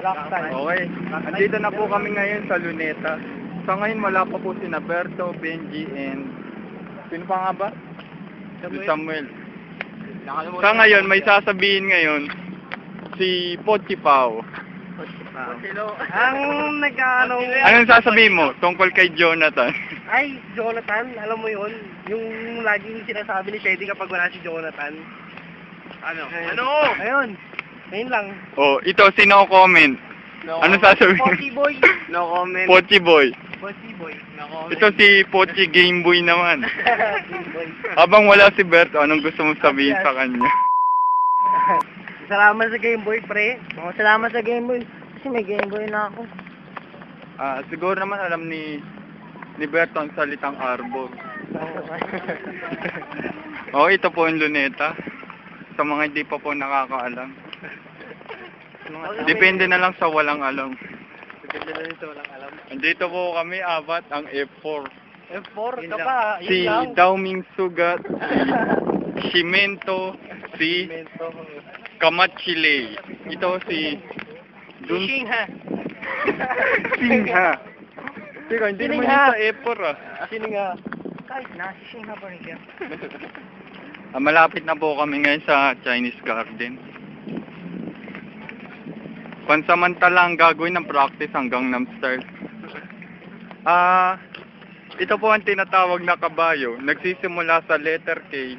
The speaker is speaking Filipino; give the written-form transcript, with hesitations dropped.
Rock time. Okay. Andito na po kami ngayon sa Luneta. Sa ngayon wala pa po si Berto, Benji, and sino pa nga ba? Si Samuel. Sa ngayon, may sasabihin ngayon si Pochi Pao. Ang nag-ano... Anong sasabihin mo tungkol kay Jonathan? Ay, Jonathan, alam mo yun? Yung laging sinasabi ni Teddy kapag wala si Jonathan. Ano? Ayun. Ayun lang. Oh, ito si no comment. Ano sasabihin? Pochi boy. No comment. Pochi boy. Pochi boy. No comment. Ito si Pochi Game Boy naman. Game boy. Habang wala si Berto, anong gusto mong sabihin sa kanya? Salamat sa Game Boy, pre. Salamat sa Game Boy. Kasi may Game Boy na ako. Siguro naman alam ni Berto ang salitang arbor. Oh, ito po yung Luneta. Sa mga hindi pa po nakakaalam. Depende na lang sa walang alam. Depende na rin sa walang alam. Andito po kami, apat ang F4. F4 ka pa. Si Dauming Sugat, si Shimento, si Kamachile. Ito si Singha. Singha. Teka, hindi naman yun sa F4 ah. Singha. Kahit na, si Singha pa rin siya. Malapit na po kami ngayon sa Chinese Garden. Pansamantalang gagawin ng practice hanggang Gangnam Style. Ito po ang tinatawag na kabayo. Nagsisimula sa letter K